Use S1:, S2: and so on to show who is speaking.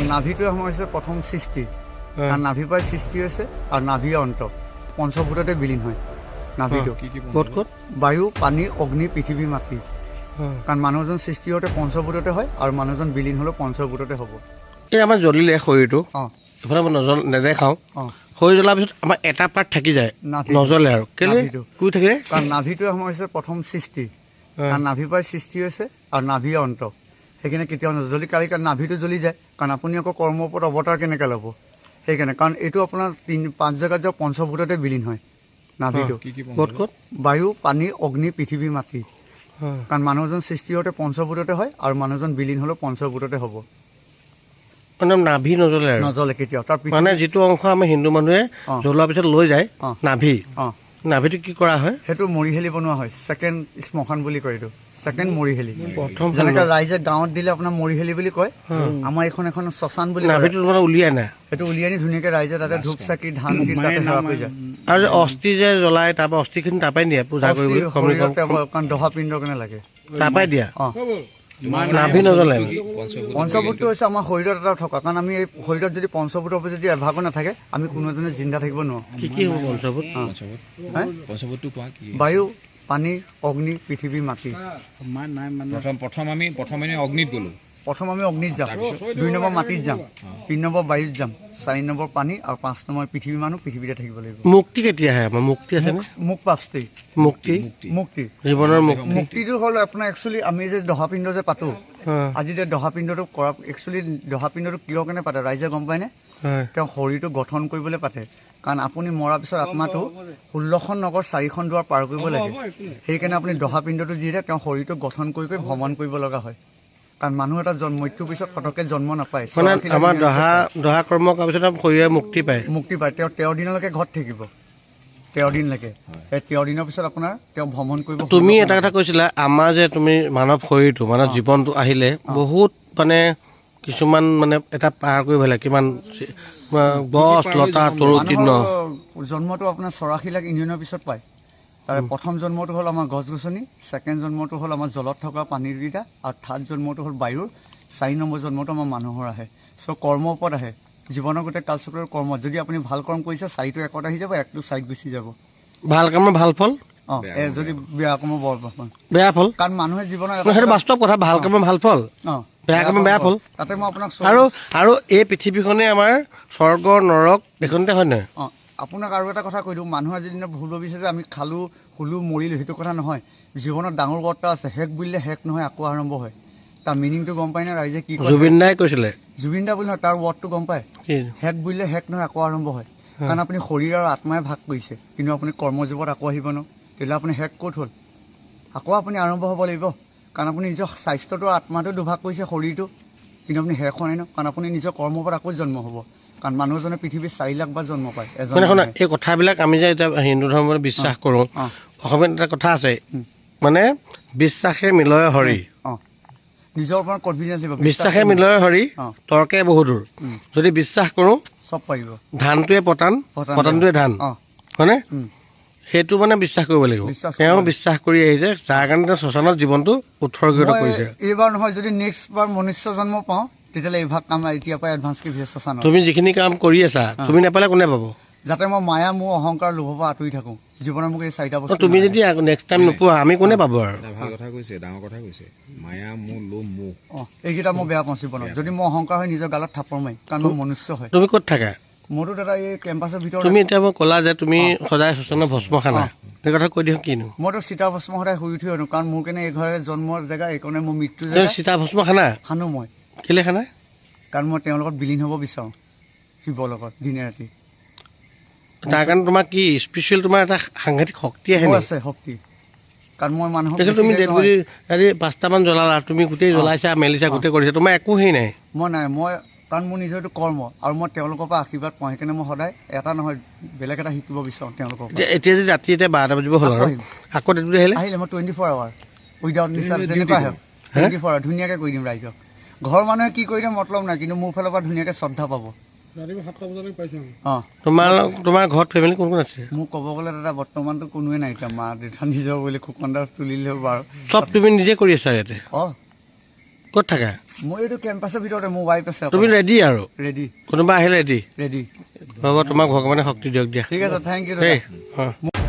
S1: কাৰণ নাভিটোৱে হৈছে প্ৰথম সৃষ্টি, কাৰণ নাভিৰ পৰাই সৃষ্টি হৈছে আৰু নাভিৰ অন্ত পঞ্চভূততে বিলীন হয়। নাভিটো
S2: ক'ত ক'ত?
S1: বায়ু, পানী, অগ্নি, পৃথিৱী, মাটি। কাৰণ মানুহজন সৃষ্টি হওঁতে পঞ্চভূততে হয় আৰু মানুহজন বিলীন হ'লেও পঞ্চভূততে হ'ব।
S2: এই আমাৰ জ্বলিলে শৰীৰটো,
S1: অঁ
S2: এইফালে মই নেদেখাওঁ,
S1: অঁ
S2: শৰীৰ জ্বলাৰ পিছত আমাৰ এটা পাৰ্ট থাকি যায়, নজ্বলে আৰু কেলে কৈ থাকে?
S1: কাৰণ নাভিটোৱে হৈছে প্ৰথম সৃষ্টি, কাৰণ নাভিৰ পৰাই সৃষ্টি হৈছে আৰু নাভিৰ অন্ত সেইকাৰণে কেতিয়াও নজ্বলি। কাৰণ নাভিটো জ্বলি যায়, কাৰণ আপুনি আকৌ কৰ্মৰ ওপৰত অৱতাৰ কেনেকৈ ল'ব? সেইকাৰণে কাৰণ এইটো আপোনাৰ 5 জেগাত যে পঞ্চভূততে বিলীন হয়। নাভিটো
S2: ক'ত ক'ত?
S1: বায়ু, পানী, অগ্নি, পৃথিৱী, মাটি। কাৰণ মানুহজন সৃষ্টি হওঁতে পঞ্চভূততে হয় আৰু মানুহজন বিলীন হ'লেও পঞ্চভূততে হ'ব।
S2: মানে নাভি নজ্বলে আৰু
S1: নজ্বলে কেতিয়াও। তাৰ
S2: মানে যিটো অংশ আমাৰ হিন্দু মানুহে জ্বলোৱাৰ পিছত লৈ যায়, নাভি, নাভিটো কি কৰা হয়?
S1: সেইটো মৰিহেলি বনোৱা হয়। ছেকেণ্ড শ্মশান বুলি কয় এইটো, ছেকেণ্ড মৰিহেলি।
S2: প্ৰথম
S1: যেনেকৈ ৰাইজে গাঁৱত দিলে আপোনাৰ মৰিহেলি বুলি কয়, আমাৰ এইখন এখন শ্মশান বুলি কয়।
S2: নাভিটো মানে উলিয়াই নাই,
S1: সেইটো উলিয়াই নি ধুনীয়াকৈ ৰাইজে তাতে ধূপ চাকি ধান দি তাতে সেৱা কৰি যায়।
S2: আৰু যে অস্থি যে জ্বলাই তাৰপৰা অস্থিখিনি তাৰপৰাই দিয়ে পূজা কৰিবলৈ,
S1: কাৰণ দহা পিণ্ডৰ কাৰণে লাগে,
S2: তাৰপৰাই দিয়া।
S1: অঁ
S2: নাভি নজ্বলে।
S1: পঞ্চভূতটো হৈছে আমাৰ শৰীৰত এটা থকা, কাৰণ আমি এই শৰীৰত যদি পঞ্চভূতৰ যদি এভাগো নাথাকে আমি কোনো এজনে জিন্দা থাকিব নোৱাৰোঁ।
S2: কি কি হ'ব পঞ্চভূত?
S1: বায়ু, পানী, অগ্নি, পৃথিৱী, মাটি।
S3: প্ৰথম আমি অগ্নিত গ'লো,
S1: প্ৰথম আমি অগ্নিত যাম, 2 নম্বৰ মাটিত যাম, 3 নম্বৰ বায়ুত যাম, 4 নম্বৰ পানী আৰু 5 নম্বৰ পৃথিৱী। মানুহ পৃথিৱীতে থাকিব লাগিব।
S2: মুক্তি কেতিয়া আহে আমাৰ? মুক্তি আছে নে?
S1: মুখ 5টি
S2: মুক্তি,
S1: মুক্তি
S2: জীৱনৰ মুক্তি।
S1: মুক্তিটো হ'ল আপোনাৰ একচুৱেলি আমি যে দহাপিণ্ড যে পাতোঁ, আজি যে দহাপিণ্ডটো কৰা একচুৱেলি দহাপিণ্ডটো কিয় কাৰণে পাতে ৰাইজে গম পায়নে? তেওঁ শৰীৰটো গঠন কৰিবলৈ পাতে। কাৰণ আপুনি মৰাৰ পিছত আত্মাটো 16খন নগৰ 4খন দুৱাৰ পাৰ কৰিব লাগে। সেইকাৰণে আপুনি দহাপিণ্ডটো যি দিয়ে তেওঁ শৰীৰটো গঠন কৰি ভ্ৰমণ কৰিব লগা হয়। কাৰণ মানুহ এটা মৃত্যুৰ পিছত ফটককৈ জন্ম নাপায়।
S2: মানে আমাৰ দহা কৰ্ম কৰাৰ পিছত শৰীৰে মুক্তি পায়।
S1: তেওঁ 13 দিনলৈকে ঘৰত থাকিব, 13 দিনলৈকে। সেই 13 দিনৰ পিছত আপোনাৰ তেওঁ ভ্ৰমণ কৰিব।
S2: তুমি এটা কথা কৈছিলা, আমাৰ যে তুমি মানৱ শৰীৰটো মানে জীৱনটো আহিলে বহুত মানে কিছুমান মানে এটা পাৰ কৰিব লাগে, কিমান গছ লতা তৰু তৃণ।
S1: জন্মটো আপোনাৰ 84 লাখ ইউনিয়নৰ পিছত পায়। তাৰে প্ৰথম জন্মটো হ'ল আমাৰ গছ গছনি, ছেকেণ্ড জন্মটো হ'ল আমাৰ জলত থকা পানীৰ কেইটা, আৰু থাৰ্ড জন্মটো হ'ল বায়ুৰ, 4 নম্বৰ জন্মটো আমাৰ মানুহৰ আহে। চ' কৰ্মৰ ওপৰত আহে, জীৱনৰ গোটেই কালচক্ৰৰ কৰ্ম। যদি আপুনি ভাল কৰ্ম কৰিছে 4টো একত আহি যাব, 1টো 4ত গুচি যাব।
S2: ভাল কামৰ ভাল ফল,
S1: যদি বেয়া কামৰ
S2: বেয়া ফল।
S1: কাৰণ মানুহে জীৱনৰ
S2: সেইটো বাস্তৱ কথা, ভাল কামৰ ভাল ফল, বেয়া কামৰ বেয়া ফল।
S1: তাতে মই আপোনাক
S2: আৰু এই পৃথিৱীখনে আমাৰ স্বৰ্গ নৰক এইখনতে হয় নহয়?
S1: আপোনাক আৰু এটা কথা কৈ দিওঁ, মানুহে যদি ভুল ভাবিছে যে আমি খালোঁ শুলোঁ মৰিলোঁ, সেইটো কথা নহয়। জীৱনত ডাঙৰ গৰ্ত আছে, শেষ বুলিলে শেষ নহয়, আকৌ আৰম্ভ হয়। তাৰ মিনিংটো গম পায় নে ৰাইজে? কি কয়
S2: জুবিন দাই কৈছিলে,
S1: জুবিন দা বুলি নহয়, তাৰ ৱৰ্ডটো গম পায়? শেষ বুলিলে শেষ নহয়, আকৌ আৰম্ভ হয়। কাৰণ আপুনি শৰীৰ আৰু আত্মাই ভাগ কৰিছে, কিন্তু আপুনি কৰ্মজীৱত আকৌ আহিব ন, তেতিয়াহ'লে আপুনি শেষ ক'ত হ'ল? আকৌ আপুনি আৰম্ভ হ'ব লাগিব। কাৰণ আপুনি নিজৰ স্বাস্থ্যটো আত্মাটো দুভাগ কৰিছে, শৰীৰটো, কিন্তু আপুনি শেষ হোৱা নাই ন। কাৰণ আপুনি নিজৰ কৰ্মৰ ওপৰত আকৌ জন্ম হ'ব। কাৰণ মানুহজনে পৃথিৱীত 4 লাখ বাৰ জন্ম পায়।
S2: এই কথাবিলাক আমি যে এতিয়া হিন্দু ধৰ্মত বিশ্বাস কৰোঁ, অসমীয়াত এটা কথা আছে মানে বিশ্বাসে মিলয় হৰি।
S1: নিজৰ ওপৰত কনফিডেঞ্চ দিব।
S2: বিশ্বাসে মিলয় হৰি, তৰ্কে বহুদূৰ। যদি বিশ্বাস কৰোঁ
S1: চব পাৰিব।
S2: ধানটোৱে পতান, পতানটোৱে ধান, হয়নে? সেইটো মানে বিশ্বাস কৰিব লাগিব। তেওঁ বিশ্বাস কৰি আহিছে, যাৰ কাৰণে তেওঁ শ্মশানত জীৱনটো উৎসৰ্গিত কৰিছে।
S1: এইবাৰ নহয়, যদি নেক্সট বাৰ মনুষ্য জন্ম পাওঁ, তেতিয়াহ'লে এইভাগ কাম এতিয়াৰ পৰা এডভান্সকৈ শ্মশানত।
S2: তুমি যিখিনি কাম কৰি আছা, তুমি নাপালে কোনে পাব?
S1: যাতে মই মায়া মোৰ অহংকাৰ লোভৰ পৰা আঁতৰি থাকোঁ। জীৱনৰ মোক এই 4টা বস্তু।
S2: তুমি যদি নেক্সট টাইম নোপোৱা, আমি কোনে পাব? আৰু
S3: ভাল কথা কৈছে, ডাঙৰ কথা কৈছে, মায়া মোহ লোভ মোহ,
S1: এইকেইটা মই বেয়া পাওঁ জীৱনত। যদি মই অহংকাৰ হৈ নিজৰ গালত থাপৰ মাৰিম, কাৰণ মই মনুষ্য হয়।
S2: তুমি ক'ত থাকা?
S1: মোৰতো দাদা এই কেম্পাছৰ ভিতৰত।
S2: তুমি এতিয়া মই ক'লা যে তুমি সদায় শ্মশানৰ ভস্ম খানা, সেই কথা কৈ দিওঁ কিনো?
S1: মইতো চিতা ভস্ম সদায় শুই উঠি আনো, কাৰণ মোৰ কাৰণে এই ঘৰে জন্মৰ জেগা, এইকাৰণে মোৰ মৃত্যু
S2: চিতা ভস্ম খানা
S1: সানো মই।
S2: কেলে খানা?
S1: কাৰণ মই তেওঁৰ লগত বিলীন হ'ব বিচাৰোঁ, শিৱৰ লগত দিনে ৰাতি।
S2: তাৰ কাৰণে তোমাৰ কি স্পেচিয়েল তোমাৰ এটা সাংঘাতিক শক্তি আহে?
S1: আছে শক্তি। কাৰণ মই মানুহক
S2: তুমি 5টামান জ্বলালা, তুমি গোটেই জ্বলাইছা মেলিছা গোটেই কৰিছা, তোমাৰ একো হেৰি নাই? মই কাৰণ মোৰ নিজৰটো কৰ্ম, আৰু মই তেওঁলোকৰ পৰা আশীৰ্বাদ পাওঁ। সেইকাৰণে মই সদায় এটা নহয় বেলেগ এটা শিকিব বিচাৰোঁ তেওঁলোকৰ পৰা। এতিয়া যদি ৰাতি 12টা বাজিব হ'ল আৰু আকৌ
S1: আহিলে মই 24 আৱাৰ উইদাউট নিচাৰ যেনেকুৱা আহে 24 আৱাৰ ধুনীয়াকৈ কৰি দিম ৰাইজক। ঘৰৰ মানুহে কি কৰি দিয়ে মতলব নাই, কিন্তু মোৰ ফালৰ পৰা ধুনীয়াকৈ শ্ৰদ্ধা পাব।
S2: তোমাৰ ঘৰত ফেমিলি কোন কোন আছে?
S1: মোক ক'ব গ'লে দাদা বৰ্তমানতো কোনোৱে নাই। এতিয়া মা দেউতা নিজৰ বুলি খুকন্দা তুলিলেও বাৰু
S2: চব তুমি নিজে কৰি আছা ইয়াতে? ক'ত থাকা
S1: মই এইটো কেম্পাছৰ ভিতৰতে মোৰ ৱাইফ আছে
S2: তুমি ৰেডি আৰু
S1: ৰেডি
S2: কোনোবা আহিলে ৰেডি
S1: ৰেডি
S2: হ'ব তোমাক ভগৱানে শক্তি দিয়ক দিয়া
S1: ঠিক আছে থেংক ইউ
S2: দেই
S1: দাদা
S2: অঁ